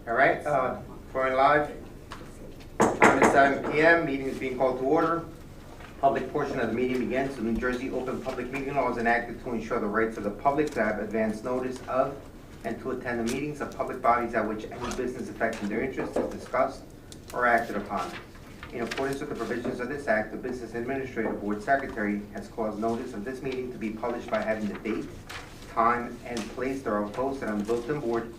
All right, for live, time is 7 p.m. Meeting is being called to order. Public portion of the meeting begins. The New Jersey Open Public Meeting Law is enacted to ensure the rights of the public to have advance notice of and to attend the meetings of public bodies at which any business affecting their interest is discussed or acted upon. In accordance with the provisions of this Act, the Business Administrative Board Secretary has caused notice of this meeting to be published by having the date, time, and place thereof posted on the bulletin board,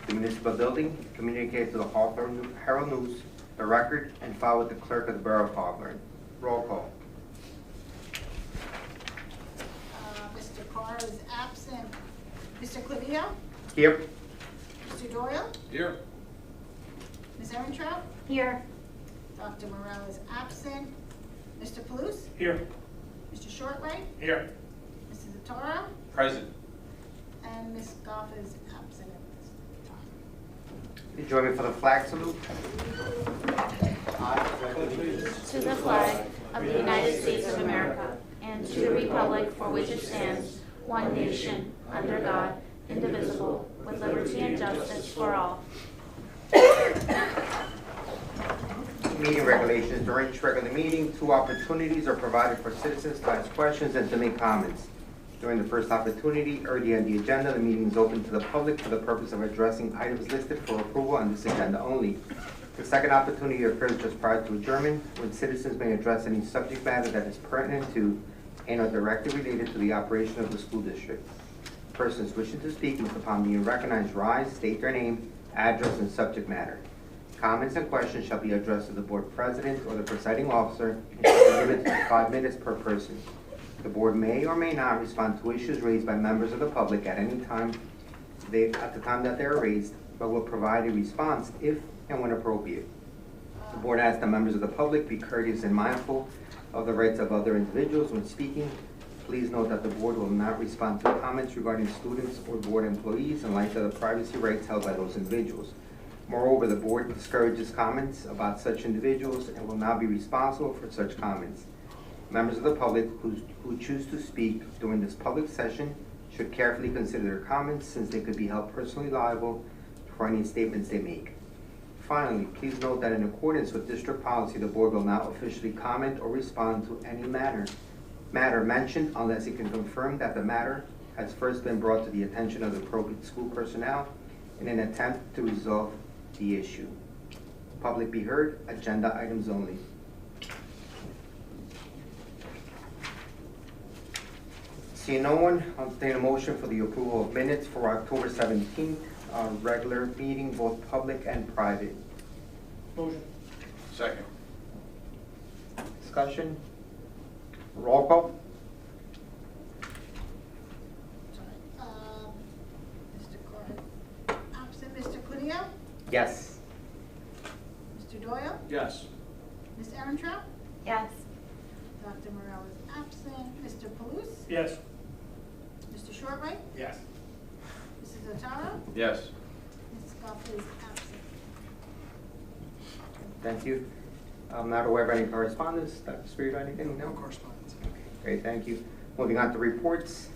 the municipal building, communicated to the Hawthorne Herald News, the Record, and filed with the clerk of the Borough of Hawthorne. Roll call. Mr. Carr is absent. Mr. Clivio? Here. Mr. Doyle? Here. Ms. Ehrentraut? Here. Dr. Morell is absent. Mr. Palouse? Here. Mr. Shortway? Here. Mrs. Zatara? Present. And Ms. Goff is absent at this time. You join me for the flag salute. To the flag of the United States of America and to the republic for which it stands, one nation, under God, indivisible, with liberty and justice for all. Meeting regulations. During each regular meeting, 2 opportunities are provided for citizens to ask questions and to make comments. During the first opportunity, early on the agenda, the meeting is open to the public for the purpose of addressing items listed for approval on this agenda only. The second opportunity occurs just prior to adjournment, when citizens may address any subject matter that is pertinent to and are directly related to the operation of the school district. Persons wishing to speak must, upon being recognized, rise, state their name, address, and subject matter. Comments and questions shall be addressed to the board president or the presiding officer and shall be limited to 5 minutes per person. The board may or may not respond to issues raised by members of the public at any time at the time that they are raised, but will provide a response if and when appropriate. The board asks the members of the public be courteous and mindful of the rights of other individuals when speaking. Please note that the board will not respond to comments regarding students or board employees in light of the privacy rights held by those individuals. Moreover, the board discourages comments about such individuals and will not be responsible for such comments. Members of the public who choose to speak during this public session should carefully consider their comments, since they could be held personally liable for any statements they make. Finally, please note that in accordance with district policy, the board will not officially comment or respond to any matter mentioned unless it can confirm that the matter has first been brought to the attention of the appropriate school personnel in an attempt to resolve the issue. Public be heard. Agenda items only. Seeing no one, I'll entertain a motion for the approval of minutes for October 17th, regular meeting, both public and private. Motion. Second. Discussion? Roll call? Sorry. Mr. Carr absent. Mr. Clivio? Yes. Mr. Doyle? Yes. Ms. Ehrentraut? Yes. Dr. Morell is absent. Mr. Palouse? Yes. Mr. Shortway? Yes. Mrs. Zatara? Yes. Ms. Goff is absent. Thank you. I'm not aware of any correspondence. Dr. Spirit, anything? No? correspondence. Great, thank you. Moving on to reports.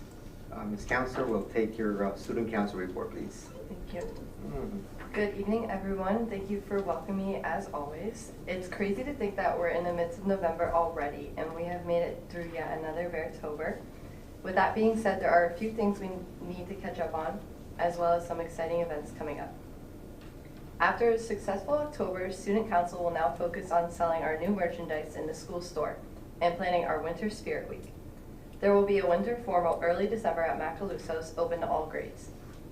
Ms. Counselor will take your student council report, please. Thank you. Good evening, everyone. Thank you for welcoming me, as always. It's crazy to think that we're in the midst of November already, and we have made it through yet another Vertober. With that being said, there are a few things we need to catch up on, as well as some exciting events coming up. After a successful October, Student Council will now focus on selling our new merchandise in the school store and planning our Winter Spirit Week. There will be a winter formal early December at Macaluso's, open to all grades.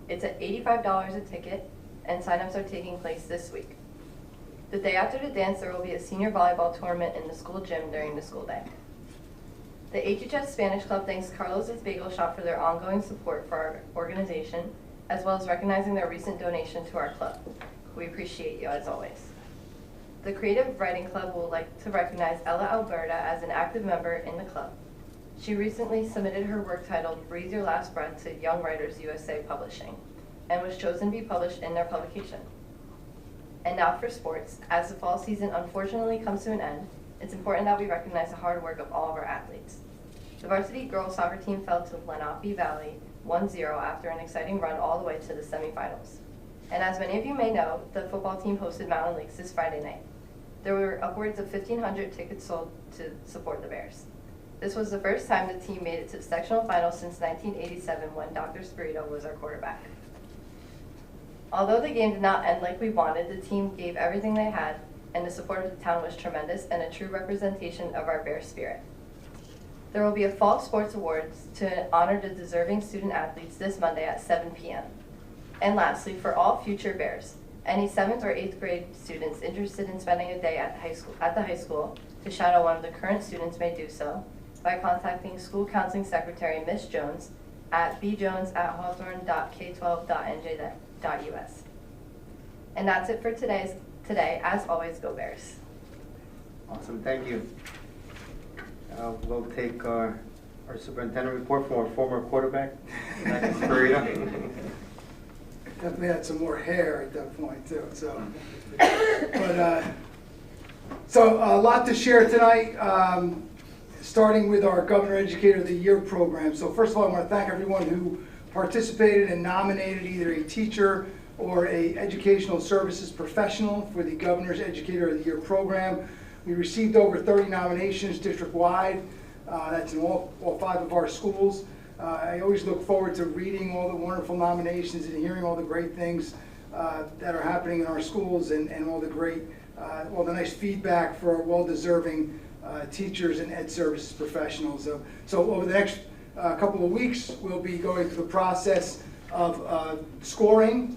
It's at $85 a ticket, and sign-ups are taking place this week. The day after the dance, there will be a senior volleyball tournament in the school gym during the school day. The HHS Spanish Club thanks Carlos's Bagel Shop for their ongoing support for our organization, as well as recognizing their recent donation to our club. We appreciate you, as always. The Creative Writing Club would like to recognize Ella Alberta as an active member in the club. She recently submitted her work titled Breathe Your Last Breath to Young Writers USA Publishing, and was chosen to be published in their publication. And now for sports. As the fall season unfortunately comes to an end, it's important that we recognize the hard work of all of our athletes. The varsity girls soccer team fell to Lenape Valley 1-0 after an exciting run all the way to the semifinals. And as many of you may know, the football team hosted Mountain Lakes this Friday night. There were upwards of 1,500 tickets sold to support the Bears. This was the first time the team made it to the sectional final since 1987 when Dr. Spirito was our quarterback. Although the game did not end like we wanted, the team gave everything they had, and the support of the town was tremendous and a true representation of our Bear spirit. There will be a fall sports awards to honor the deserving student athletes this Monday at 7 p.m. And lastly, for all future Bears, any 7th or 8th grade students interested in spending a day at the high school to shadow one of the current students may do so by contacting School Counseling Secretary Ms. Jones at bjones@hawthorne.k12.nj.us. And that's it for today. As always, go Bears. Awesome, thank you. We'll take our superintendent report from our former quarterback, Dr. Spirito. Definitely had some more hair at that point too. So a lot to share tonight. Starting with our Governor Educator of the Year program. So first of all, I want to thank everyone who participated and nominated either a teacher or a educational services professional for the Governor's Educator of the Year program. We received over 30 nominations district-wide. That's in all 5 of our schools. I always look forward to reading all the wonderful nominations and hearing all the great things that are happening in our schools and all the nice feedback for our well-deserving teachers and ed services professionals. So over the next couple of weeks, we'll be going through the process of scoring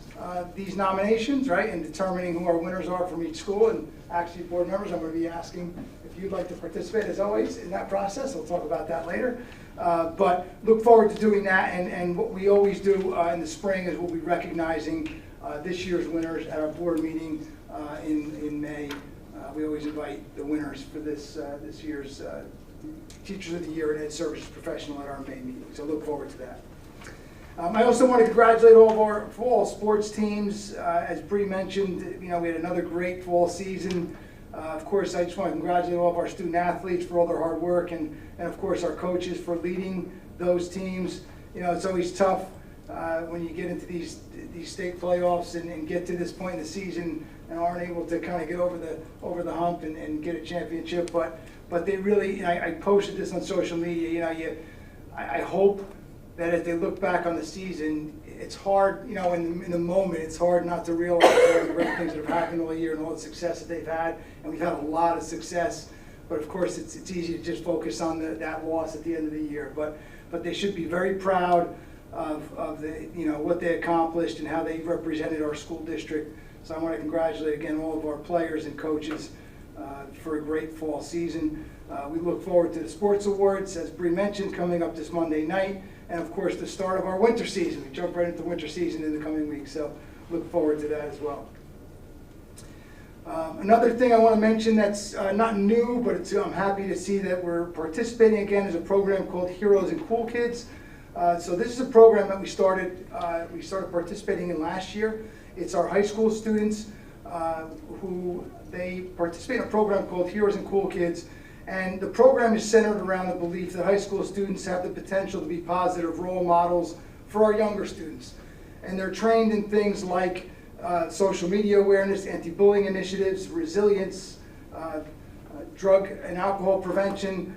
these nominations, right, and determining who our winners are from each school. And actually, board members, I'm going to be asking if you'd like to participate, as always, in that process. We'll talk about that later. But look forward to doing that. And what we always do in the spring is we'll be recognizing this year's winners at our board meeting in May. We always invite the winners for this year's Teachers of the Year and Ed Services Professional at our May meeting. So look forward to that. I also want to congratulate all of our fall sports teams. As Bree mentioned, we had another great fall season. Of course, I just want to congratulate all of our student athletes for all their hard work, and of course our coaches for leading those teams. It's always tough when you get into these state playoffs and get to this point in the season and aren't able to kind of get over the hump and get a championship. But they really, I posted this on social media. I hope that as they look back on the season, it's hard, in the moment, it's hard not to realize all the great things that have happened all year and all the success that they've had. And we've had a lot of success, but of course it's easy to just focus on that loss at the end of the year. But they should be very proud of what they accomplished and how they represented our school district. So I want to congratulate again all of our players and coaches for a great fall season. We look forward to the sports awards, as Bree mentioned, coming up this Monday night. And of course, the start of our winter season. We jump right into winter season in the coming weeks, so look forward to that as well. Another thing I want to mention that's not new, but I'm happy to see that we're participating again is a program called Heroes and Cool Kids. So this is a program that we started participating in last year. It's our high school students who they participate in a program called Heroes and Cool Kids. And the program is centered around the belief that high school students have the potential to be positive role models for our younger students. And they're trained in things like social media awareness, anti-bullying initiatives, resilience, drug and alcohol prevention,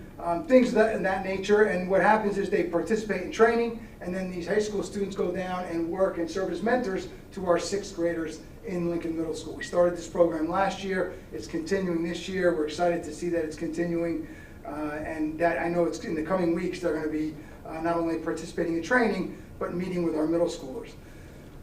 things of that nature. And what happens is they participate in training, and then these high school students go down and work and serve as mentors to our 6th graders in Lincoln Middle School. We started this program last year. It's continuing this year. We're excited to see that it's continuing, and that I know it's in the coming weeks they're going to be not only participating in training, but meeting with our middle schoolers.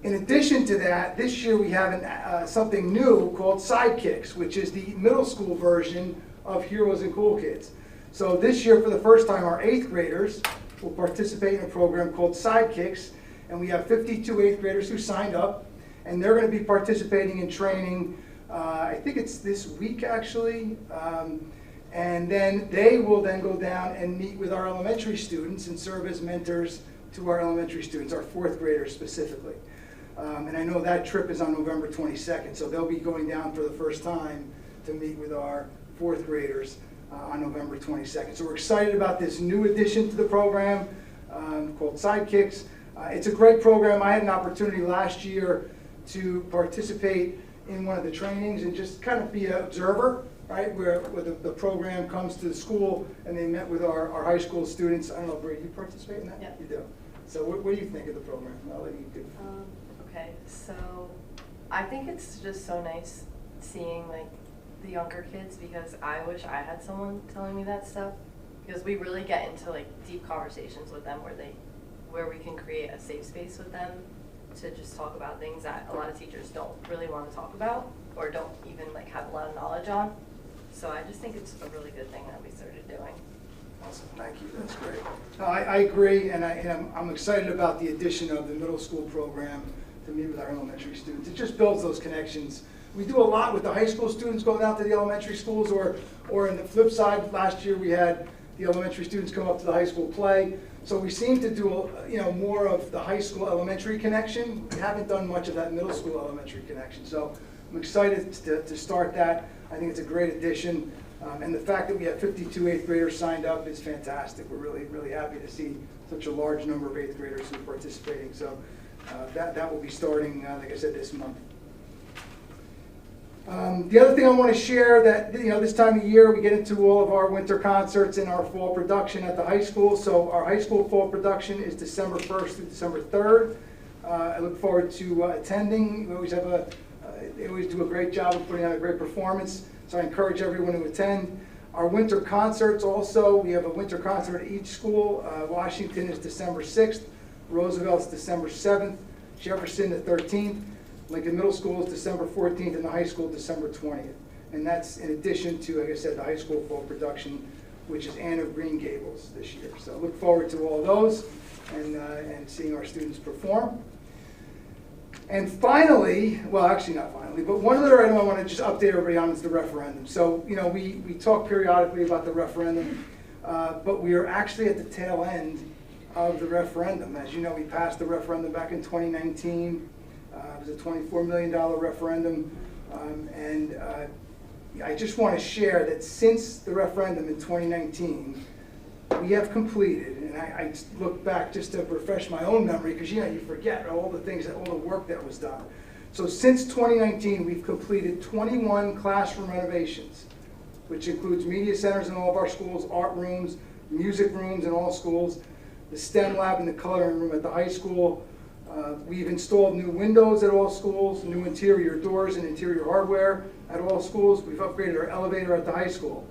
In addition to that, this year we have something new called Sidekicks, which is the middle school version of Heroes and Cool Kids. So this year, for the first time, our 8th graders will participate in a program called Sidekicks, and we have 52 8th graders who signed up. And they're going to be participating in training, I think it's this week actually, and then they will then go down and meet with our elementary students and serve as mentors to our elementary students, our 4th graders specifically. And I know that trip is on November 22nd, so they'll be going down for the first time to meet with our 4th graders on November 22nd. So we're excited about this new addition to the program called Sidekicks. It's a great program. I had an opportunity last year to participate in one of the trainings and just kind of be an observer, right, where the program comes to the school and they met with our high school students. I don't know, Bree, you participate in that? Yeah. You do. So what do you think of the program? I'll let you do. Okay, so I think it's just so nice seeing like the younger kids, because I wish I had someone telling me that stuff, because we really get into like deep conversations with them where we can create a safe space with them to just talk about things that a lot of teachers don't really want to talk about or don't even like have a lot of knowledge on. So I just think it's a really good thing that we started doing. Awesome, thank you, that's great. I agree, and I'm excited about the addition of the middle school program to meet with our elementary students. It just builds those connections. We do a lot with the high school students going out to the elementary schools, or in the flip side, last year we had the elementary students come up to the high school play. So we seem to do more of the high school elementary connection. We haven't done much of that middle school elementary connection. So I'm excited to start that. I think it's a great addition. And the fact that we have 52 eighth graders signed up is fantastic. We're really, really happy to see such a large number of eighth graders who are participating. So that will be starting, like I said, this month. The other thing I want to share that, this time of year we get into all of our winter concerts and our fall production at the high school. So our high school fall production is December 1st through December 3rd. I look forward to attending. We always they always do a great job of putting on a great performance. So I encourage everyone to attend. Our winter concerts also, we have a winter concert at each school. Washington is December 6th, Roosevelt's December 7th, Jefferson the 13th, Lincoln Middle School is December 14th, and the high school December 20th. And that's in addition to, like I said, the high school fall production, which is Anne of Green Gables this year. So I look forward to all those and seeing our students perform. And finally, well, actually not finally, but one other item I want to just update everybody on is the referendum. So, we talk periodically about the referendum, but we are actually at the tail end of the referendum. As you know, we passed the referendum back in 2019. It was a $24 million referendum. I just want to share that since the referendum in 2019, we have completed, and I look back just to refresh my own memory, because you forget all the work that was done. So since 2019, we've completed 21 classroom renovations, which includes media centers in all of our schools, art rooms, music rooms in all schools, the STEM lab and the coloring room at the high school. We've installed new windows at all schools, new interior doors and interior hardware at all schools. We've upgraded our elevator at the high school.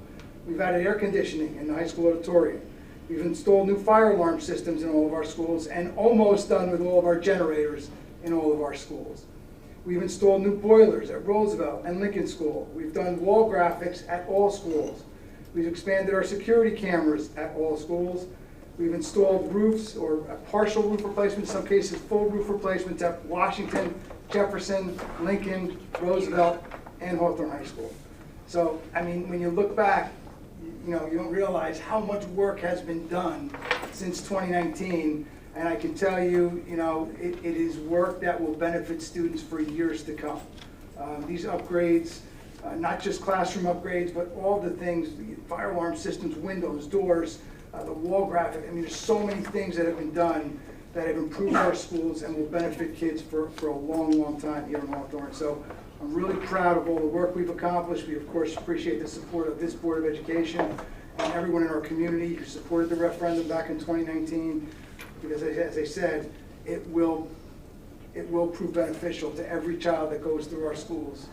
We've added air conditioning in the high school auditorium. We've installed new fire alarm systems in all of our schools and almost done with all of our generators in all of our schools. We've installed new boilers at Roosevelt and Lincoln School. We've done wall graphics at all schools. We've expanded our security cameras at all schools. We've installed roofs, or a partial roof replacement, in some cases full roof replacements at Washington, Jefferson, Lincoln, Roosevelt, and Hawthorne High School. So, when you look back, you don't realize how much work has been done since 2019. And I can tell you, it is work that will benefit students for years to come. These upgrades, not just classroom upgrades, but all the things, the fire alarm systems, windows, doors, the wall graphic. There's so many things that have been done that have improved our schools and will benefit kids for a long, long time here in Hawthorne. So I'm really proud of all the work we've accomplished. We, of course, appreciate the support of this Board of Education and everyone in our community who supported the referendum back in 2019. Because, as I said, it will prove beneficial to every child that goes through our schools,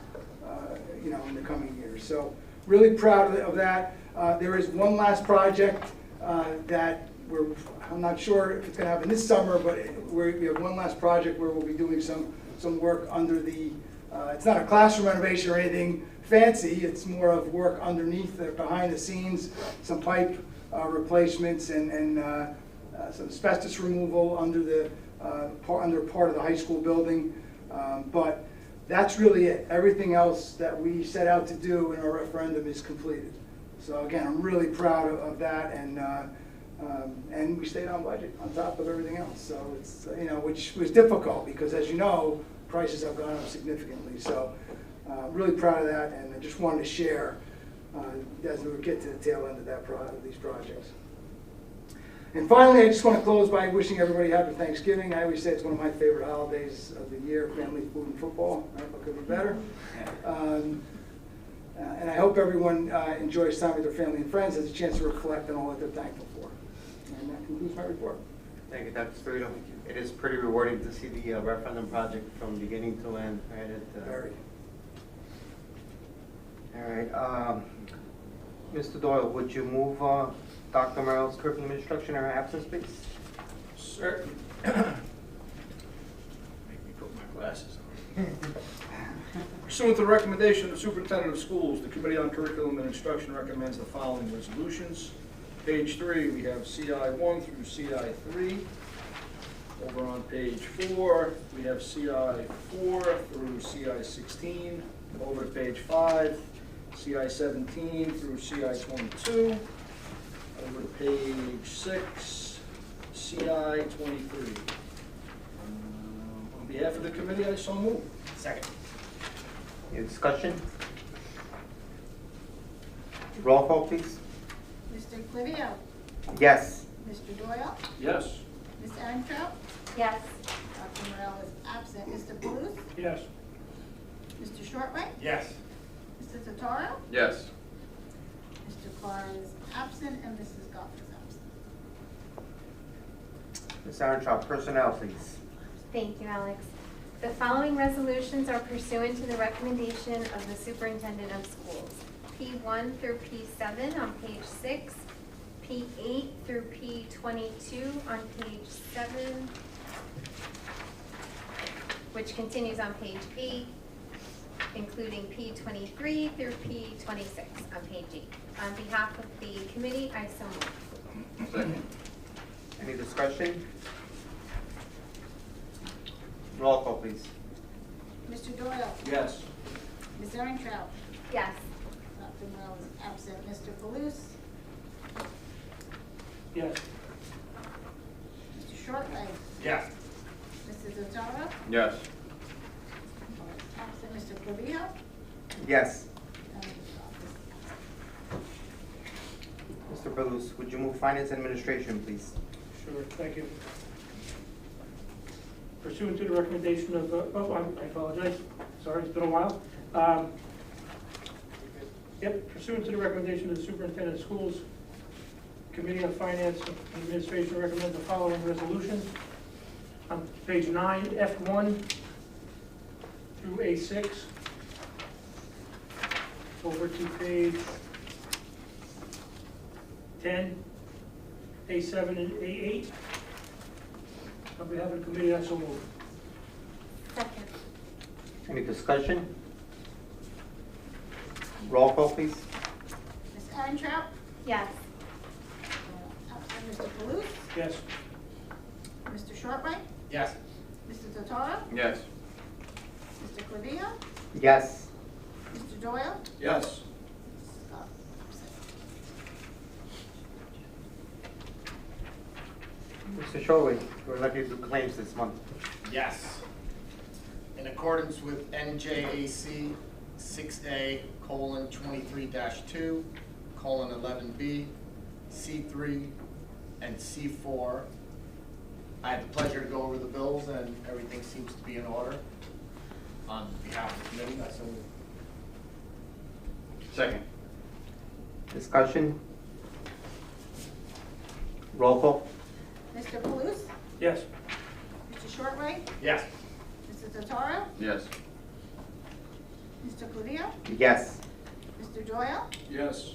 in the coming years. So, really proud of that. There is one last project that I'm not sure if it's going to happen this summer, but we have one last project where we'll be doing some work under the. It's not a classroom renovation or anything fancy. It's more of work underneath, behind the scenes, some pipe replacements and some asbestos removal under part of the high school building. But that's really it. Everything else that we set out to do in our referendum is completed. So again, I'm really proud of that, and we stayed on budget on top of everything else. So it's which was difficult because, as you know, prices have gone up significantly. So really proud of that, and I just wanted to share as we get to the tail end of these projects. And finally, I just want to close by wishing everybody happy Thanksgiving. I always say it's one of my favorite holidays of the year, family, food, and football. I don't know if it could be better. And I hope everyone enjoys time with their family and friends, has a chance to reflect on all that they're thankful for. And that concludes my report. Thank you, Dr. Spirito. It is pretty rewarding to see the referendum project from beginning to end. Right? Very. All right. Mr. Doyle, would you move Dr. Merrill's curriculum instruction in her absence, please? Certainly. Make me put my glasses on. Pursuant to the recommendation of the superintendent of schools, the Committee on Curriculum and Instruction recommends the following resolutions. Page 3, we have CI 1 through CI 3. Over on page 4, we have CI 4 through CI 16. Over to page 5, CI 17 through CI 22. Over to page 6, CI 23. On behalf of the committee, I so move. Second. Any discussion? Roll call, please. Mr. Clivio? Yes. Mr. Doyle? Yes. Ms. Erentrout? Yes. Dr. Morel is absent. Mr. Bluth? Yes. Mr. Shortway? Yes. Mr. Totaro? Yes. Mr. Carr is absent, and Mrs. Goff is absent. Ms. Arentraut, personnel, please. Thank you, Alex. The following resolutions are pursuant to the recommendation of the superintendent of schools. P1 through P7 on page 6, P8 through P22 on page 7, which continues on page 8, including P23 through P26 on page 8. On behalf of the committee, I so move. Second. Any discussion? Roll call, please. Mr. Doyle? Yes. Ms. Erentrout? Yes. Dr. Morel is absent. Mr. Bluth? Yes. Mr. Shortway? Yes. Mr. Totaro? Yes. Absent. Mr. Clivio? Yes. And Mrs. Goff is absent. Mr. Belus, would you move finance administration, please? Sure, thank you. Pursuant to the recommendation of, I apologize, sorry, it's been a while. Pursuant to the recommendation of the superintendent of schools, Committee on Finance and Administration recommends the following resolutions. On page 9, F1 through A6. Over to page 10, A7 and A8. On behalf of the committee, I so move. Second. Any discussion? Roll call, please. Ms. Erentrout? Yes. Absent. Mr. Bluth? Yes. Mr. Shortway? Yes. Mr. Totaro? Yes. Mr. Clivio? Yes. Mr. Doyle? Yes. Mrs. Goff absent. Mr. Shorway, we're lucky to do claims this month. Yes. In accordance with NJAC 6A:23-2:11B, C3, and C4, I had the pleasure to go over the bills and everything seems to be in order. On behalf of the committee, I so move. Second. Discussion? Roll call? Mr. Bluth? Yes. Mr. Shortway? Yes. Mr. Totaro? Yes. Mr. Clivio? Yes. Mr. Doyle? Yes.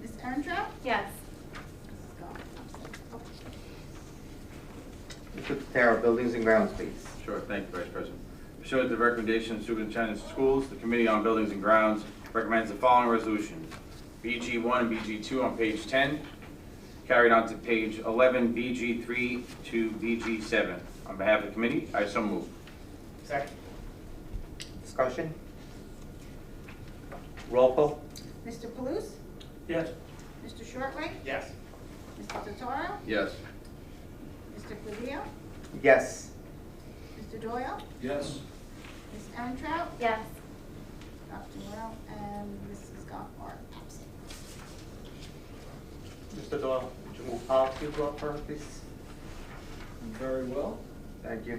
Ms. Erentrout? Yes. Mrs. Goff absent. Mr. Totaro, buildings and grounds, please. Sure, thank you, Vice President. Pursuant to the recommendation of the Superintendent of Schools, the Committee on Buildings and Grounds recommends the following resolutions. BG1 and BG2 on page 10, carried on to page 11, BG3 to BG7. On behalf of the committee, I so move. Second. Discussion? Roll call? Mr. Bluth? Yes. Mr. Shortway? Yes. Mr. Totaro? Yes. Mr. Clivio? Yes. Mr. Doyle? Yes. Ms. Erentrout? Yes. Dr. Morel and Mrs. Goff are absent. Mr. Doyle, would you Move policy to up first, please. Very well. Thank you.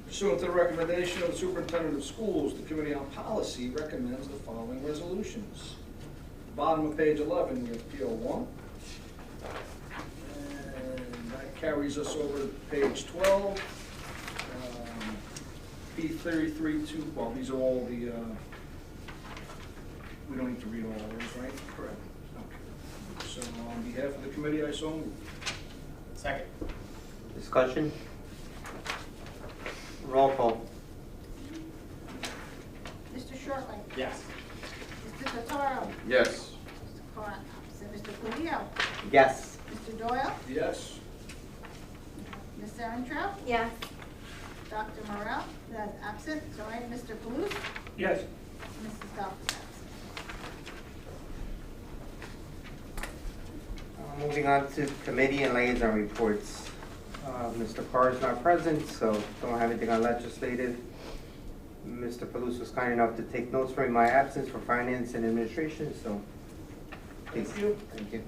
Pursuant to the recommendation of the superintendent of schools, the Committee on Policy recommends the following resolutions. Bottom of page 11, we have PO1. And that carries us over to page 12. P33.2, well, these are all the, we don't need to read all of those, right? Correct. Okay. So on behalf of the committee, I so move. Second. Discussion? Roll call. Mr. Shortly? Yes. Mr. Totaro? Yes. Mr. Karan, absent. Mr. Cuddio? Yes. Mr. Doyle? Yes. Ms. Erentraut? Yes. Dr. Morel? That's absent. Sorry, Mr. Kalous? Yes. Mrs. Goff is absent. Moving on to committee and liaison reports. Mr. Carr is not present, so don't have anything on legislative. Mr. Kalous was kind enough to take notes during my absence for finance and administration, so please. Thank you. Thank you.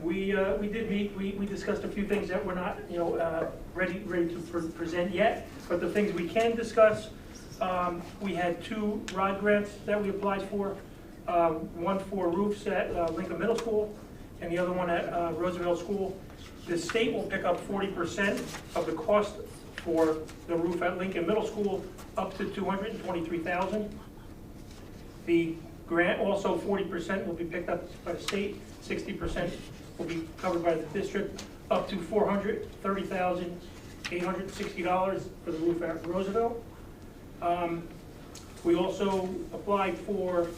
We did meet, we discussed a few things that we're not, ready to present yet, but the things we can discuss, we had 2 ROD grants that we applied for, one for roofs at Lincoln Middle School, and the other one at Roosevelt School. The state will pick up 40% of the cost for the roof at Lincoln Middle School, up to $223,000. The grant, also 40% will be picked up by the state, 60% will be covered by the district, up to $430,860 for the roof at Roosevelt. We also applied for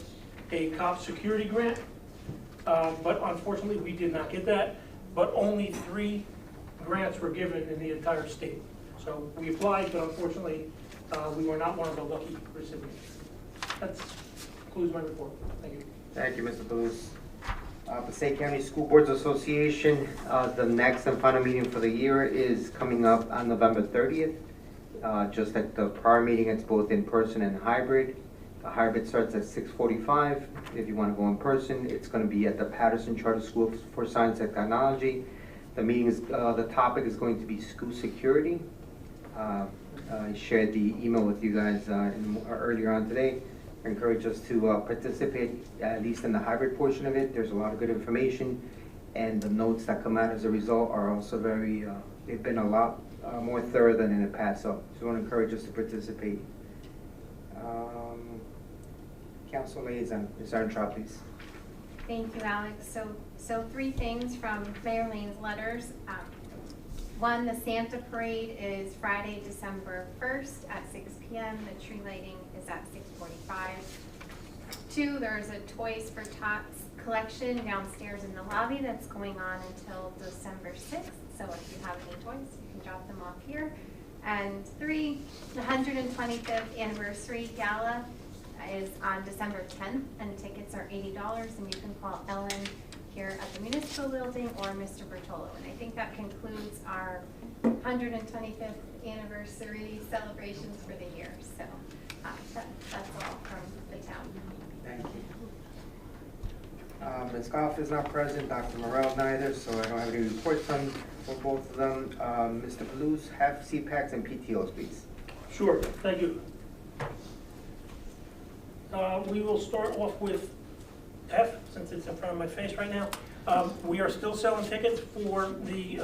a cop security grant, but unfortunately we did not get that, but only 3 grants were given in the entire state. So we applied, but unfortunately we were not one of the lucky recipients. That concludes my report. Thank you. Thank you, Mr. Kalous. Passaic County School Boards Association, the next and final meeting for the year is coming up on November 30th. Just like the prior meeting, it's both in person and hybrid. The hybrid starts at 6:45. If you want to go in person, it's going to be at the Patterson Charter School for Science and Technology. The meeting is, the topic is going to be school security. I shared the email with you guys earlier on today. I encourage us to participate, at least in the hybrid portion of it. There's a lot of good information, and the notes that come out as a result are also very, they've been a lot more thorough than in the past, so I want to encourage us to participate. Council Liaison, Ms. Erentraut, please. Thank you, Alex. So 3 things from Mayor Lane's letters. 1, the Santa Parade is Friday, December 1st at 6 p.m. The tree lighting is at 6:45. 2, there's a Toys for Tots collection downstairs in the lobby that's going on until December 6th. So if you have any toys, you can drop them off here. And 3, the 125th anniversary gala is on December 10th, and tickets are $80, and you can call Ellen here at the municipal building or Mr. Bertolo. And I think that concludes our 125th anniversary celebrations for the year. So that's all from the town. Thank you. Ms. Goff is not present, Dr. Morel neither, so I don't have any reports on for both of them. Mr. Kalous, have CPACs and PTOs, please. Sure, thank you. We will start off with F, since it's in front of my face right now. We are still selling tickets for the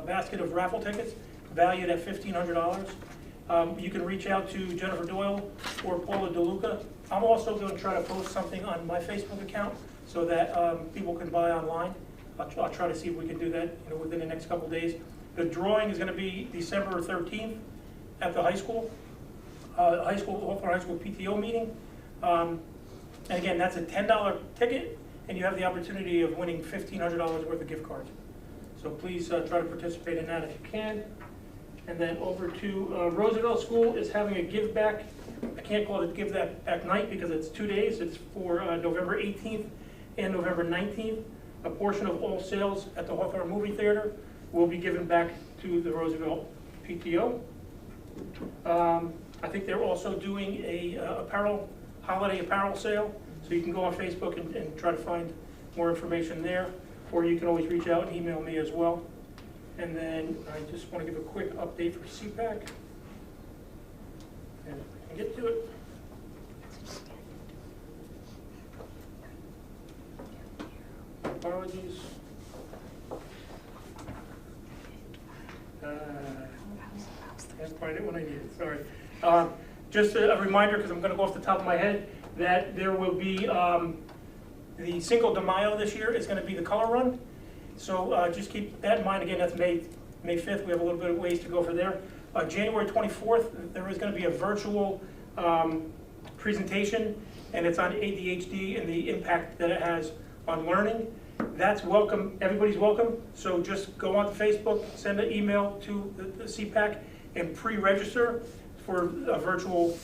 basket of raffle tickets, valued at $1,500. You can reach out to Jennifer Doyle or Paula DeLuca. I'm also going to try to post something on my Facebook account so that people can buy online. I'll try to see if we can do that within the next couple days. The drawing is going to be December 13th at the high school. Hawthorne High School PTO meeting. And again, that's a $10 ticket, and you have the opportunity of winning $1,500 worth of gift cards. So please try to participate in that if you can. And then over to Roosevelt School is having a give back. I can't call it give that back night because it's 2 days. It's for November 18th and November 19th. A portion of all sales at the Hawthorne Movie Theater will be given back to the Roosevelt PTO. I think they're also doing a holiday apparel sale, so you can go on Facebook and try to find more information there. or you can always reach out and email me as well. And then I just want to give a quick update for CPAC. And I can get to it. Apologies. Can't find it when I need it, sorry. Just a reminder, because I'm going to go off the top of my head, that there will be the Cinco de Mayo this year is going to be the color run. So just keep that in mind. Again, that's May 5th. We have a little bit of ways to go for there. January 24th, there is going to be a virtual presentation, and it's on ADHD and the impact that it has on learning. That's welcome. Everybody's welcome. So just go onto Facebook, send an email to the CPAC, and pre-register for a virtual,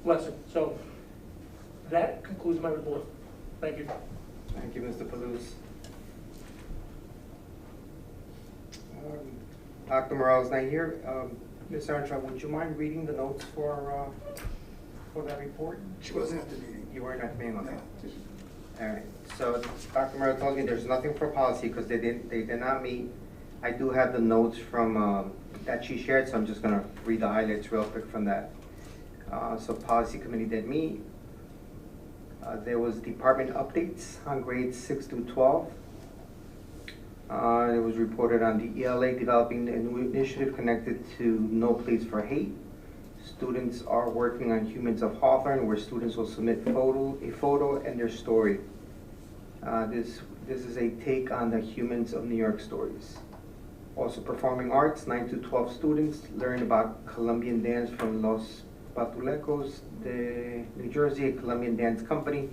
lesson. So that concludes my report. Thank you. Thank you, Mr. Palouse. Dr. Morel's not here. Ms. Armstrong, would you mind reading the notes for that report? She wasn't at the meeting. You weren't at the meeting, okay. No. All right, so Dr. Morel told me there's nothing for policy because they did not meet. I do have the notes from that she shared, so I'm just gonna read the highlights real quick from that. So policy committee did meet. There was department updates on grades 6 through 12. It was reported on the ELA developing a new initiative connected to No Place for Hate. Students are working on Humans of Hawthorne, where students will submit a photo and their story. This is a take on the Humans of New York stories. Also performing arts, 9 to 12 students learn about Colombian dance from Los Patulecos de New Jersey, a Colombian dance company.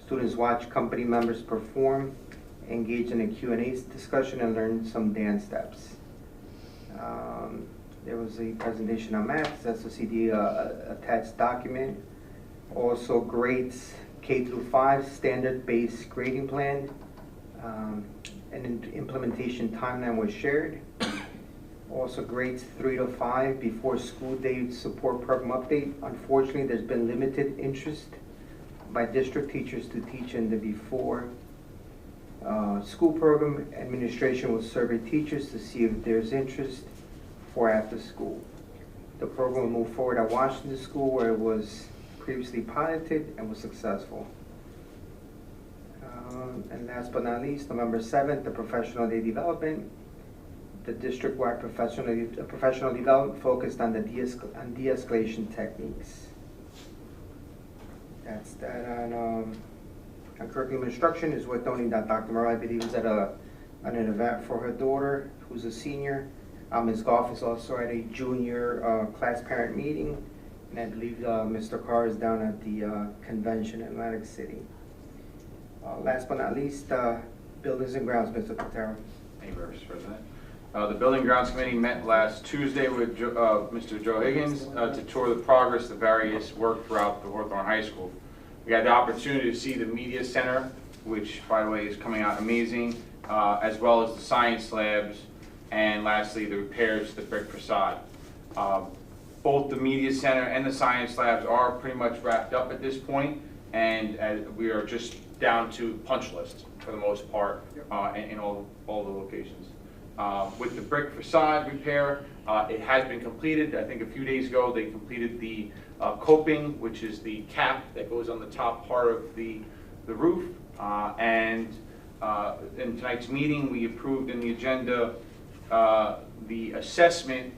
Students watch company members perform, engage in a Q&A discussion, and learn some dance steps. There was a presentation on math, that's the CD attached document. Also grades K through 5, standard-based grading plan. An implementation timeline was shared. Also grades 3 to 5, before school day support program update. Unfortunately, there's been limited interest by district teachers to teach in the before school program. Administration will survey teachers to see if there's interest for after school. The program will move forward at Washington School, where it was previously piloted and was successful. And last but not least, November 7th, the professional day development. The district-wide professional development focused on the de-escalation techniques. That's that on curriculum instruction. Is worth noting that Dr. Murray, I believe, was at an event for her daughter, who's a senior. Ms. Goff is also at a junior class parent meeting, and I believe Mr. Carr is down at the convention in Atlantic City. Last but not least, buildings and grounds, Mr. Patero. Thank you, Mr. President. The Building Grounds Committee met last Tuesday with Mr. Joe Higgins to tour the progress of various work throughout the Hawthorne High School. We had the opportunity to see the media center, which, by the way, is coming out amazing, as well as the science labs, and lastly, the repairs to the brick facade. Both the media center and the science labs are pretty much wrapped up at this point, and we are just down to punch list for the most part in all the locations. With the brick facade repair, it has been completed. I think a few days ago they completed the coping, which is the cap that goes on the top part of the roof. And in tonight's meeting, we approved in the agenda the assessment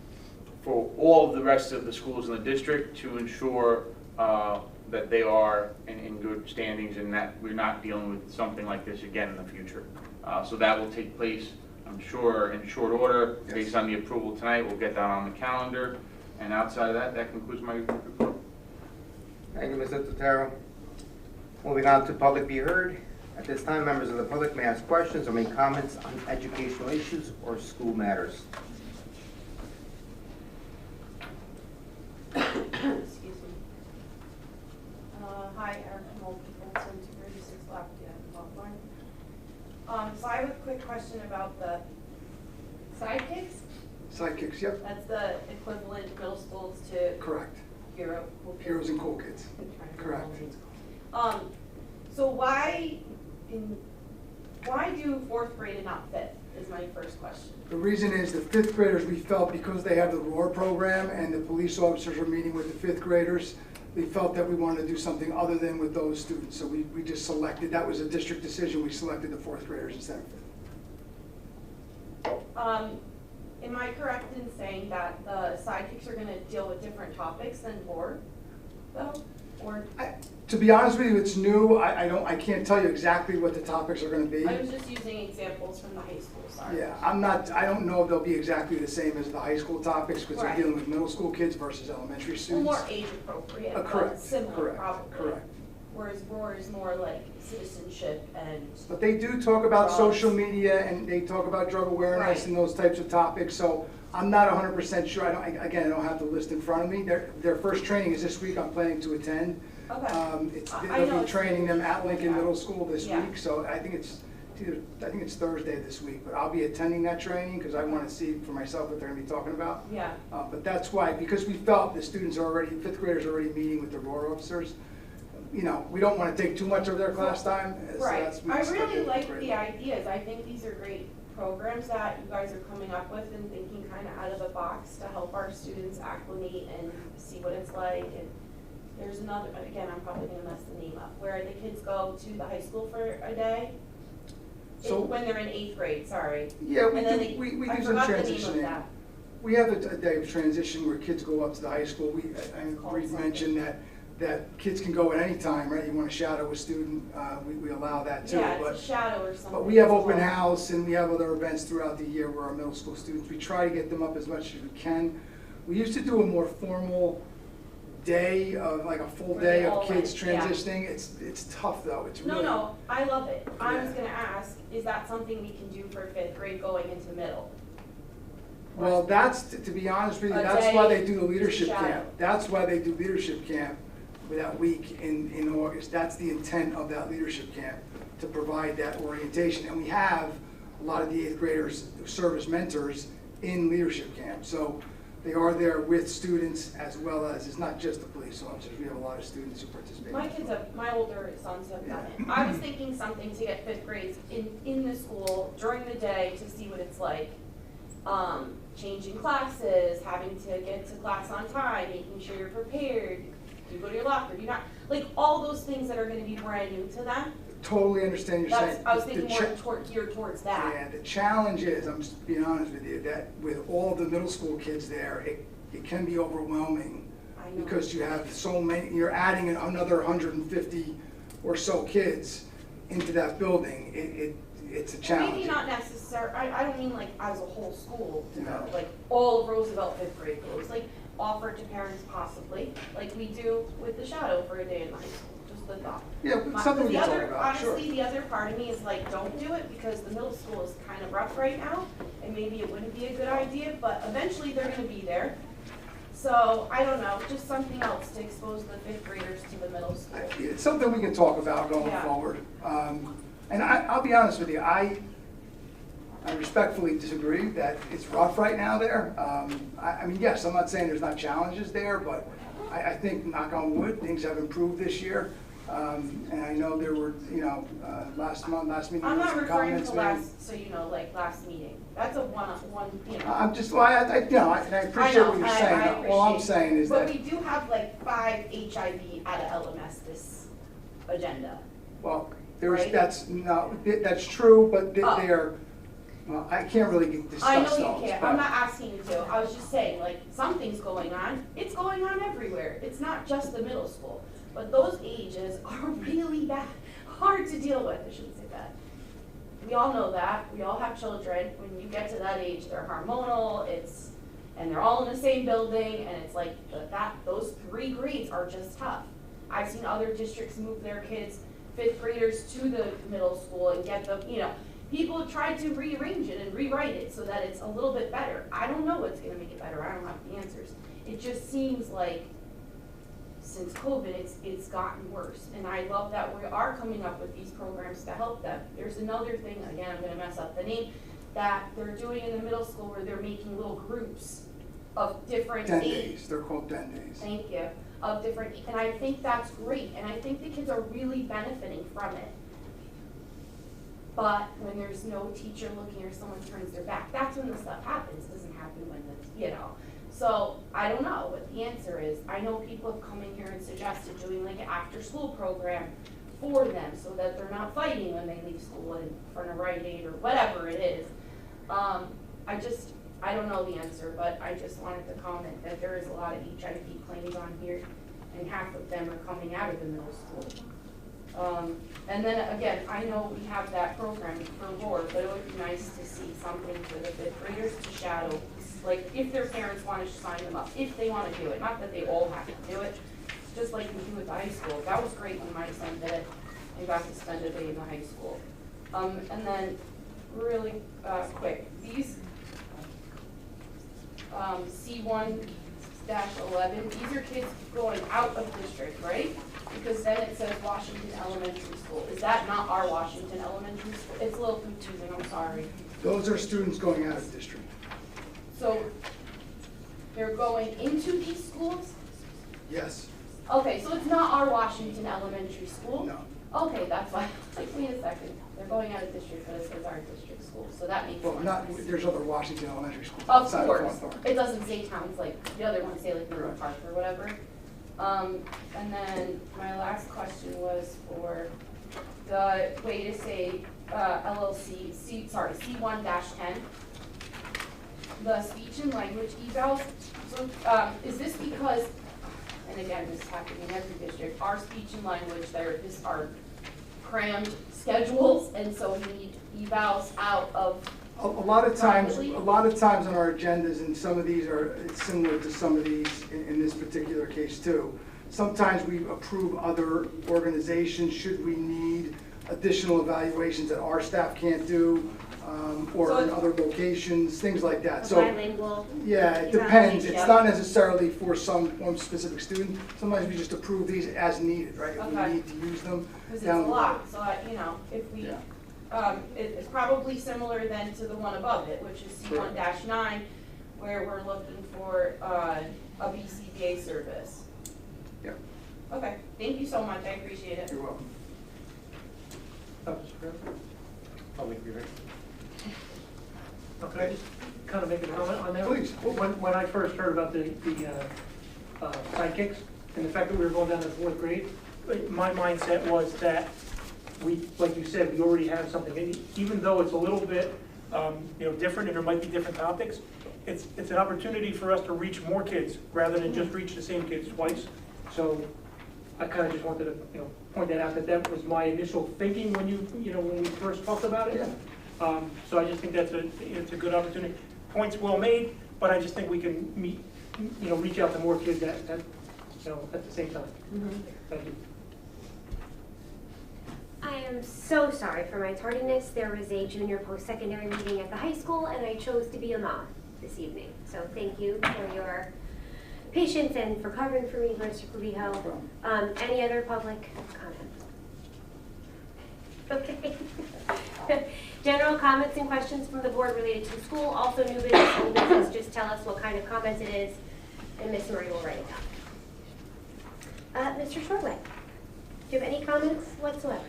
for all of the rest of the schools in the district to ensure that they are in good standings and that we're not dealing with something like this again in the future. So that will take place, I'm sure, in short order. Yes. Based on the approval tonight, we'll get that on the calendar. And outside of that, that concludes my report. Thank you, Mr. Totaro. Moving on to public be heard. At this time, members of the public may ask questions or make comments on educational issues or school matters. Excuse me. Hi, Eric Mulkey, 1736 Lafayette, Hawthorne. So I have a quick question about the sidekicks. Sidekicks, yep. That's the equivalent middle schools to Correct. Heroes and Cool Kids. Correct. So why why do fourth grade and not fifth, is my first question. The reason is the fifth graders, we felt because they have the ROAR program and the police officers are meeting with the fifth graders, we felt that we wanted to do something other than with those students. So we just selected, that was a district decision, we selected the fourth graders instead of fifth. Am I correct in saying that the sidekicks are gonna deal with different topics than board, though? Or, To be honest with you, it's new. I can't tell you exactly what the topics are gonna be. I was just using examples from the high school, sorry. Yeah, I don't know if they'll be exactly the same as the high school topics, because they're Right. dealing with middle school kids versus elementary Well, students. more age appropriate, but Correct, similar correct, probably. correct. Whereas roar is more like citizenship and, But they do talk about Drugs. social media, and they talk about drug awareness Right. and those types of topics, so I'm not 100% sure. Again, I don't have the list in front of me. Their first training is this week, I'm planning to attend. okay. I They'll know be it's- training them at Lincoln Yeah. Middle School this Yeah. week, so I think it's Thursday this week, but I'll be attending that training, because I want to see for myself what they're going to be talking about. Yeah, But that's why, because we felt the students are already, fifth graders are already meeting with the ROAR officers, we don't want to take too much of their class time. So right. that's- we I stuck really with like fifth the grade. ideas. I think these are great programs that you guys are coming up with and thinking kind of out of the box to help our students acclimate and see what it's like. And there's another, again, I'm probably gonna mess the name up, where the kids go to the high school for a day. So- When they're in 8th grade, sorry. Yeah, we And then do, we I do some forgot the name of transitioning. that. We have a day of transition where kids go up to the high school. Called We've something. mentioned that kids can go at any time, right? You want to shadow a student, we allow that too. Yeah, But it's a shadow or something. But we have It's open called. house and we have other events throughout the year where our middle school students, we try to get them up as much as we can. We used to do a more formal day of, like a full Where day they all of kids went, yeah. transitioning. It's tough though, it's really. No, I love it. I was Yeah. gonna ask, is that something we can do for 5th grade going into middle? Well, to be honest with you, A that's why day they do the leadership to shadow. camp. That's why they do leadership camp for that week in August. That's the intent of that leadership camp, to provide that orientation. And we have a lot of the 8th graders who serve as mentors in leadership camp. So they are there with students as well as, it's not just the police officers. We have a lot of students who participate. My older sons have done it. I was thinking something to get 5th grades in the school during the day to see what it's like. Changing classes, having to get to class on time, making sure you're prepared, you go to your locker, you're not, like all those things that are gonna be brand new to them. Totally understand what you're saying. I was The thinking cha- more geared towards that. Yeah, the challenge is, I'm just being honest with you, that with all the middle school kids there, it can be overwhelming. I know. Because you have so many, you're adding another 150 or so kids into that building. It's a challenge. Maybe not necessary, I don't mean like as a whole school, you know, No. like all of Roosevelt 5th grade goes, like offered to parents possibly, like we do with the shadow for a day in high school, just the thought. Yeah, but something we The can talk other- about, sure. Honestly, the other part of me is like, don't do it because the middle school is kind of rough right now, and maybe it wouldn't be a good idea, but eventually they're gonna be there. So, I don't know, just something else to expose the 5th graders to the middle school. It's something we can talk about going Yeah. forward. And I'll be honest with you, I respectfully disagree that it's rough right now there. I mean, yes, I'm not saying there's not challenges there, but I think, knock on wood, things have improved this year. And I know there were, last meeting, I'm there was not some referring comments to made. last, so you know, like last meeting, that's a one-on-one, you know. I'm just, well, I appreciate what you're saying. All I'm saying is But that, we do have like 5 HIV out of LMS this agenda. well, Right? that's true, but Oh. they're, well, I can't really I discuss know those. you can't, but- I'm not asking you to, I was just saying, like, something's going on, it's going on everywhere, it's not just the middle school. But those ages are really bad, hard to deal with, I shouldn't say that. We all know that, we all have children, when you get to that age, they're hormonal, and they're all in the same building, and it's like, those 3 grades are just tough. I've seen other districts move their kids, 5th graders to the middle school and get them, people have tried to rearrange it and rewrite it so that it's a little bit better. I don't know what's gonna make it better, I don't have the answers. It just seems like since COVID, it's gotten worse. And I love that we are coming up with these programs to help them. There's another thing, again, I'm gonna mess up the name, that they're doing in the middle school where they're making little groups of different Den age. days, they're called den days. Thank you, of different, and I think that's great, and I think the kids are really benefiting from it. But when there's no teacher looking or someone turns their back, that's when the stuff happens. It doesn't happen when So I don't know what the answer is. I know people have come in here and suggested doing like an after-school program for them so that they're not fighting when they leave school in front of Rite Aid or whatever it is. I don't know the answer, but I just wanted to comment that there is a lot of HIV claims on here, and half of them are coming out of the middle school. And then again, I know we have that program for Roar, but it would be nice to see something for the fifth graders to shadow, like if their parents want to sign them up, if they want to do it, not that they all have to do it, just like we do at the high school. That was great when my son did it and got to spend a day in the high school. And then really quick, these C1-11, these are kids going out of district, right? Because then it says Washington Elementary School. Is that not our Washington Elementary School? It's a little confusing, I'm sorry. Those are students going out of district. So they're going into these schools? Yes. Okay, so it's not our Washington Elementary School? No. Okay, that's why, like, wait a second. They're going out of district, but it says our district school, so that makes Well, more not, sense. there's other Washington elementary schools Of outside of course, Hawthorne. it doesn't say towns like the other ones say like River Park or whatever. And then my last question was for the way to say LLC, C1-10, the speech and language evals. So is this because, and again, this is happening in every district, our speech and language therapists are crammed schedules, and so we need evals out of. A lot of times Privately? on our agendas, and some of these are it's similar to some of these in this particular case too. Sometimes we approve other organizations should we need additional evaluations that our staff can't do, or in other locations, things like that. So Bilingual. yeah, it depends. Yeah. It's not necessarily for one specific student. Sometimes we just approve these as needed, right? If Okay. we need to use them. Because it's down a the road. lot, so if we, Yeah. it's probably similar then to the one above it, which is C1-9, where we're looking for a BCBA service. Yep. Okay, thank you so much, I appreciate it. You're welcome. Public hearing. Can I just kind of make a comment on that? Please. When I first heard about the sidekicks and the fact that we were going down to the fourth grade, my mindset was that we, like you said, we already have something. And even though it's a little bit, different, and there might be different topics, it's an opportunity for us to reach more kids rather than just reach the same kids twice. So I kind of just wanted to, point that out, that was my initial thinking when when we first talked about it. Yeah. So I just think it's a good opportunity. Points well made, but I just think we can reach out to more kids at the same time. Thank you. I am so sorry for my tardiness. There was a junior post-secondary meeting at the high school, and I chose to be a mom this evening. So thank you for your patience and for covering for me, Mr. Clavijo. Any other public comment? Okay. General comments and questions from the board related to the school. Also new business, old business. Just tell us what kind of comments it is, and Miss Marie will write it down. Mr. Shortway, do you have any comments whatsoever?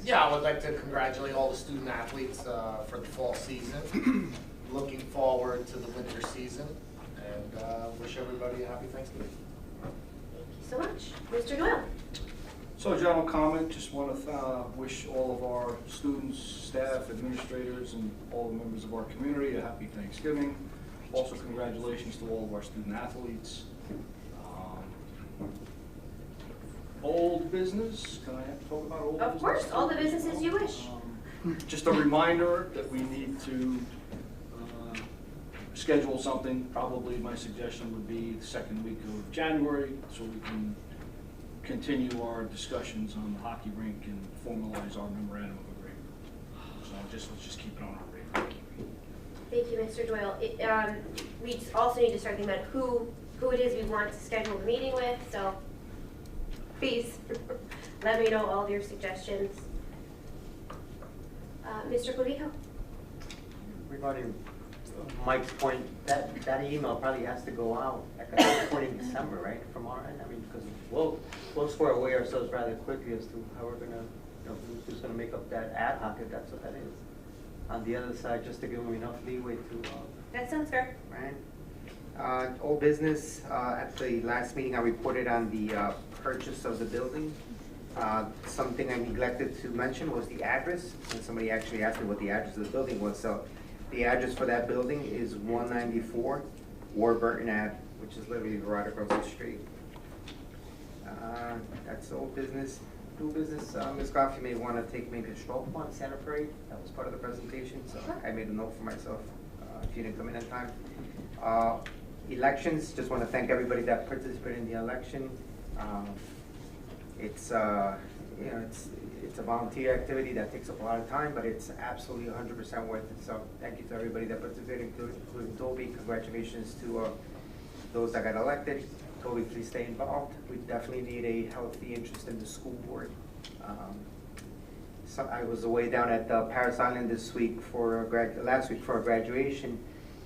Yeah, I would like to congratulate all the student athletes for the fall season. Looking forward to the winter season, and wish everybody a happy Thanksgiving. Thank you so much. Mr. Doyle. So general comment, just want to wish all of our students, staff, administrators, and all the members of our community a happy Thanksgiving. Also congratulations to all of our student athletes. Old business, can I talk about old business? Of course, all the businesses you wish. Just a reminder that we need to schedule something. Probably my suggestion would be the second week of January, so we can continue our discussions on the hockey rink and formalize our memorandum of agreement. So let's just keep it on our radar. Thank you, Mr. Doyle. We also need to start thinking about who it is we want to schedule the meeting with, so please let me know all of your suggestions. Mr. Clavijo. Regarding Mike's point, that email probably has to go out at that point in December, right, from our end? I mean, because we'll square away ourselves rather quickly as to how we're gonna who's gonna make up that ad hoc, if that's what that is. On the other side, just to give them enough leeway to, That sounds fair. Right. Old business, at the last meeting, I reported on the purchase of the building. Something I neglected to mention was the address, and somebody actually asked me what the address of the building was. So the address for that building is 194 Warburton Ave, which is literally right across the street. That's old business. New business, Ms. Goff, you may want to take maybe a stroll on Santa Parade. That was part of the presentation, so I made a note for myself if you didn't come in on time. Elections, just want to thank everybody that participated in the election. It's you know, it's a volunteer activity that takes up a lot of time, but it's absolutely 100% worth it. So thank you to everybody that participated, including Toby. Congratulations to those that got elected. Toby, please stay involved. We definitely need a healthy interest in the school board. So I was away down at Paris Island this week last week for a graduation,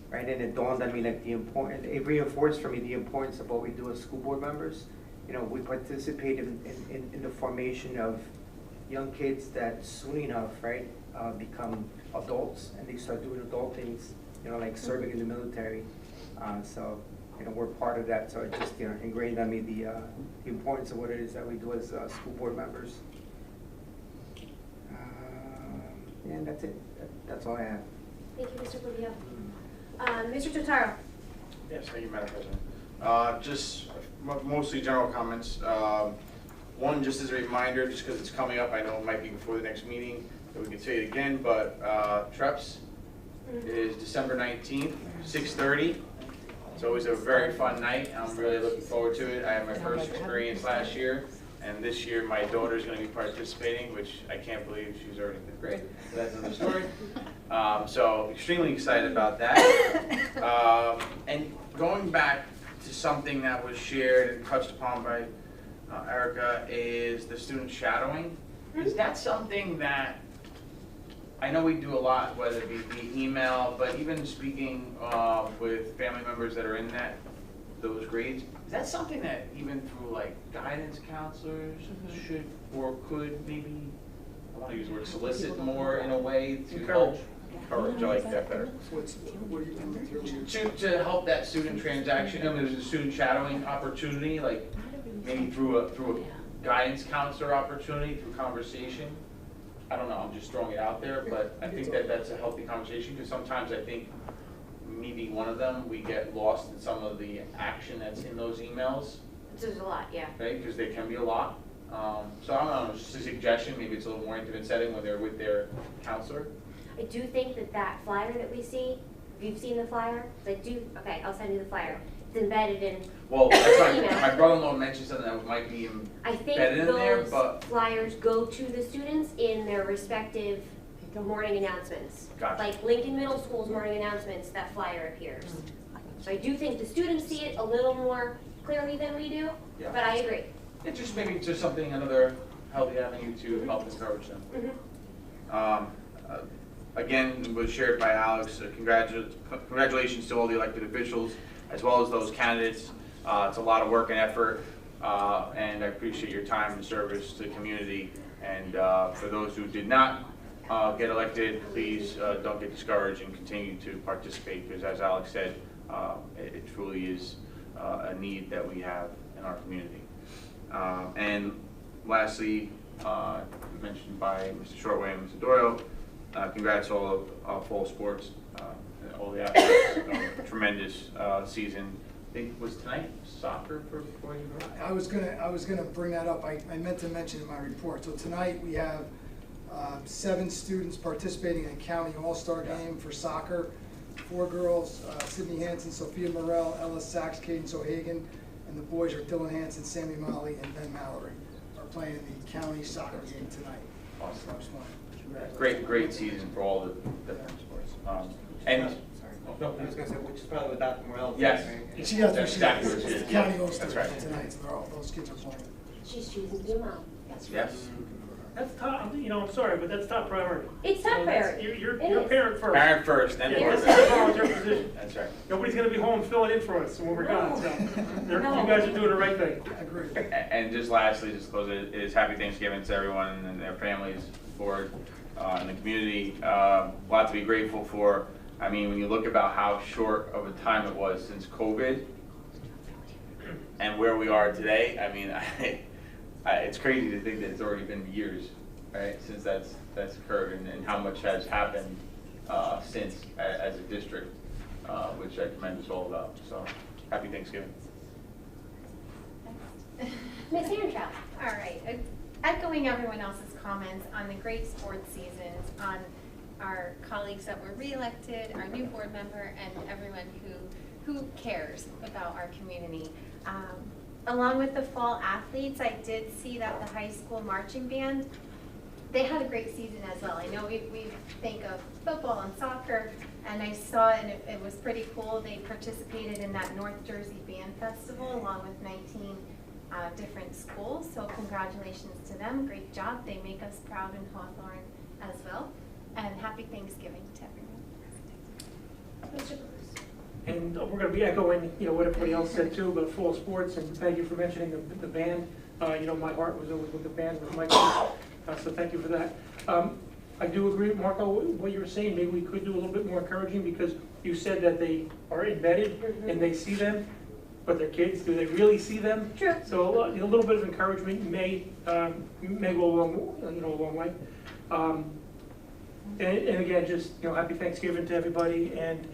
right? And it dawned on me like it reinforced for me the importance of what we do as school board members. You know, we participate in the formation of young kids that soon enough, right, become adults and they start doing adult things, you know, like serving in the military. So, you know, we're part of that. So it just, you know, ingrained on me the importance of what it is that we do as school board members. And that's it. That's all I have. Thank you, Mr. Rubio. Mr. Totaro. Yes, thank you, Madam President. Just mostly general comments. One, just as a reminder, just because it's coming up, I know it might be before the next meeting, but we can say it again, but TREPS is December 19th, 6:30. It's always a very fun night. I'm really looking forward to it. I had my first experience last year, and this year my daughter's going to be participating, which I can't believe she's already in 5th grade. That's another story. So extremely excited about that. And going back to something that was shared and touched upon by Erica is the student shadowing. Is that something that, I know we do a lot, whether it be via email, but even speaking with family members that are in those grades, is that something that even through like guidance counselors should or could maybe, I want to use the word solicit more in a way to help? Encourage, I like that better. What are you doing? To help that student transaction, I mean, there's a student shadowing opportunity, like maybe through a guidance counselor opportunity, through conversation. I don't know, I'm just throwing it out there, but I think that that's a healthy conversation, because sometimes I think maybe one of them, we get lost in some of the action that's in those emails. There's a lot, yeah. Right, because they can be a lot. So I don't know, just a suggestion, maybe it's a little more intimate setting when they're with their counselor. I do think that flyer that we see, if you've seen the flyer, okay, I'll send you the flyer. It's embedded in. Well, that's my brother-in-law mentioned something that might be embedded in there, but. Flyers go to the students in their respective morning announcements. Gotcha. Like Lincoln Middle School's morning announcements, that flyer appears. So I do think the students see it a little more clearly than we do, Yeah. but I agree. It just maybe just something, another healthy avenue to help encourage them. Again, was shared by Alex. Congratulations to all the elected officials, as well as those candidates. It's a lot of work and effort, and I appreciate your time and service to the community. And for those who did not get elected, please don't get discouraged and continue to participate, because as Alex said, it truly is a need that we have in our community. And lastly, mentioned by Mr. Shortway and Mr. Doyle, congrats to all of fall sports, all the athletes. Tremendous season. I think was tonight soccer for you? I was gonna bring that up. I meant to mention in my report. So tonight we have 7 students participating in a county all-star game for soccer. 4 girls: Sydney Hansen, Sophia Morell, Ella Sachs, Cadence O'Hagan, and the boys are Dylan Hansen, Sammy Molly, and Ben Mallory are playing in the county soccer game tonight. Awesome. Great season for all the different sports. And no, I was going to say, which is probably what Dr. Morel. yes, She has that's exactly what she is. county all-star That's right. game tonight, so those kids are playing. She's choosing to be a mom. Yes. That's top, you know, I'm sorry, but that's top priority. It's top So that's- priority. You're It is. parent first. Parent first, then Yeah, board this member. is a volunteer position. That's right. Nobody's gonna be home filling in for us when we're gone, so you guys are doing the right thing. Agreed. And just lastly, just close it, is happy Thanksgiving to everyone and their families, board, and the community. A lot to be grateful for. I mean, when you look about how short of a time it was since COVID and where we are today, I mean, it's crazy to think that it's already been years, right, since that's occurred, and how much has happened since as a district, which I commend us all about. So, happy Thanksgiving. Ms. Andrew. All right, echoing everyone else's comments on the great sports seasons, on our colleagues that were reelected, our new board member, and everyone who cares about our community. Along with the fall athletes, I did see that the high school marching band, they had a great season as well. I know we think of football and soccer, and I saw it, and it was pretty cool. They participated in that North Jersey Band Festival along with 19 different schools, so congratulations to them. Great job. They make us proud in Hawthorne as well. And happy Thanksgiving to everyone. Mr. Bruce. And we're gonna be echoing, you know, what everybody else said too about fall sports, and thank you for mentioning the band. You know, my heart was always with the band, with Mike, so thank you for that. I do agree, Marco, what you were saying, maybe we could do a little bit more encouraging, because you said that they are embedded and they see them, but they're kids, do they really see them? True. So a little bit of encouragement may go a long way. And again, just, you know, happy Thanksgiving to everybody, and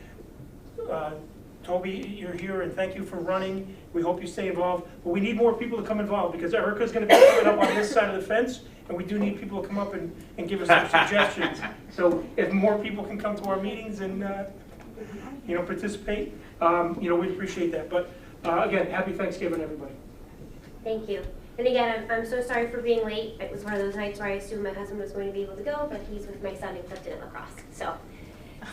Toby, you're here, and thank you for running. We hope you stay involved, but we need more people to come involved, because Erica's gonna be coming up on this side of the fence, and we do need people to come up and give us some suggestions. So if more people can come to our meetings and, you know, participate, you know, we'd appreciate that. But again, happy Thanksgiving, everybody. Thank you. And again, I'm so sorry for being late. It was one of those nights where I assumed my husband was going to be able to go, but he's with my son in Clifton at lacrosse. So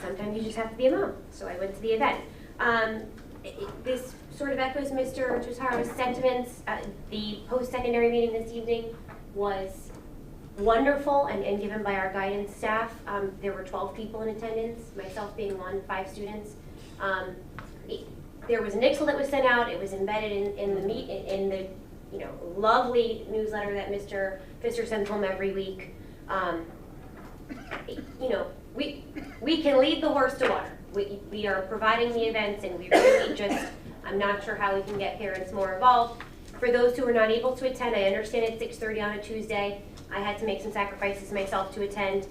sometimes you just have to be a mom. So I went to the event. This sort of echoes Mr. Totaro's sentiments. The post-secondary meeting this evening was wonderful and given by our guidance staff. There were 12 people in attendance, myself being one, 5 students. There was a nixle that was sent out. It was embedded in the you know, lovely newsletter that Mr. Pfister sends home every week. You know, we can lead the horse to water. We are providing the events, and we really just, I'm not sure how we can get parents more involved. For those who are not able to attend, I understand it's 6:30 on a Tuesday. I had to make some sacrifices myself to attend.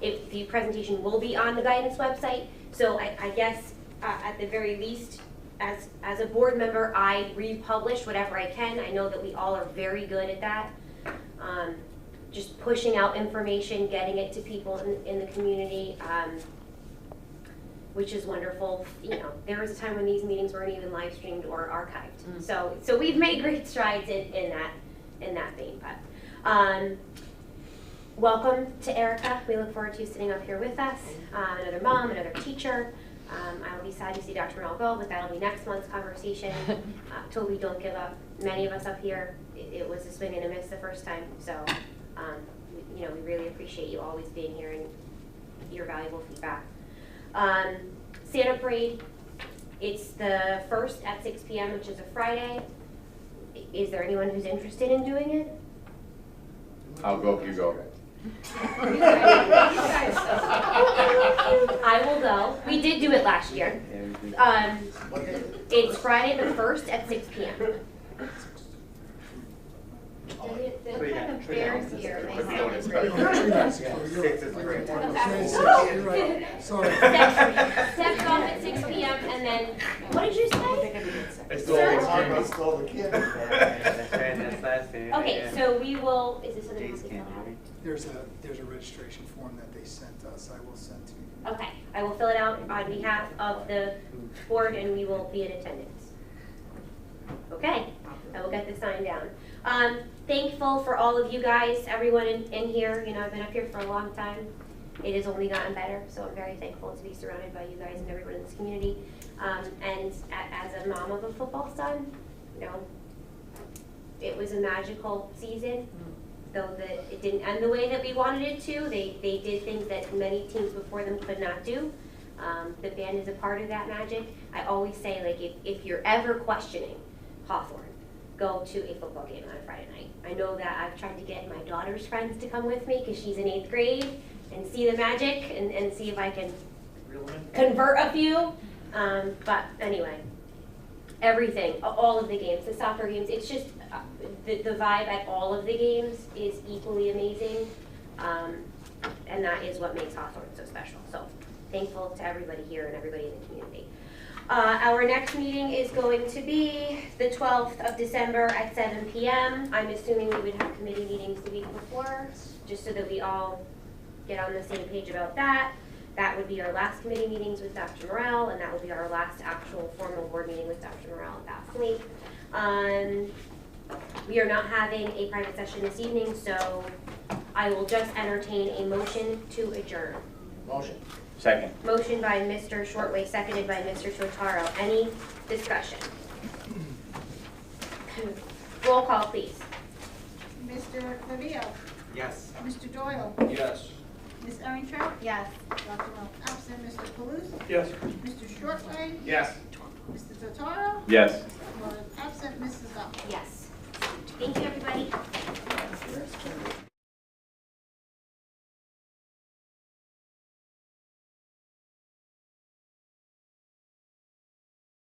If the presentation will be on the guidance website, so I guess at the very least, as a board member, I republish whatever I can. I know that we all are very good at that. Just pushing out information, getting it to people in the community, which is wonderful. You know, there was a time when these meetings weren't even live streamed or archived. So we've made great strides in that vein. But welcome to Erica. We look forward to you sitting up here with us. Another mom, another teacher. I will be sad to see Dr. Mel go, but that'll be next month's conversation. Toby, don't give up. Many of us up here, it was a swing and a miss the first time. So, you know, we really appreciate you always being here and your valuable feedback. Santa Parade, it's the 1st at 6 p.m., which is a Friday. Is there anyone who's interested in doing it? I'll go if you go. I will go. We did do it last year. It's Friday the 1st at 6 p.m. The kind of bears here, they say it's Six is great. Sorry. Steps off at 6 p.m. and then, what did you say? Stole the kid. Okay, so we will, is this something else we fill out? There's a registration form that they sent us. I will send to you. Okay, I will fill it out on behalf of the board and we will be in attendance. Okay, I will get this signed down. Thankful for all of you guys, everyone in here. You know, I've been up here for a long time. It has only gotten better, so I'm very thankful to be surrounded by you guys and everyone in this community. And as a mom of a football son, you know, it was a magical season. though that it didn't end the way that we wanted it to. They did things that many teams before them could not do. The band is a part of that magic. I always say, like, if you're ever questioning Hawthorne, go to a football game on a Friday night. I know that I've tried to get my daughter's friends to come with me because she's in 8th grade and see the magic and see if I can convert a few. But anyway, everything, all of the games, the soccer games, it's just the vibe at all of the games is equally amazing. And that is what makes Hawthorne so special. So thankful to everybody here and everybody in the community. Our next meeting is going to be the 12th of December at 7 p.m. I'm assuming we would have committee meetings the week before, just so that we all get on the same page about that. That would be our last committee meetings with Dr. Morrell, and that will be our last actual formal board meeting with Dr. Morrell at that point. We are not having a private session this evening, so I will just entertain a motion to adjourn. Motion. Second. Motion by Mr. Shortway, seconded by Mr. Totaro. Any discussion? Roll call, please. Mr. Clavio. Yes. Mr. Doyle. Yes. Ms. Erington. Yes. Dr. Mo absent. Mr. Kalous. Yes. Mr. Shortway. Yes. Mr. Totaro. Yes. Absent. Mrs. Goff. Yes. Thank you, everybody.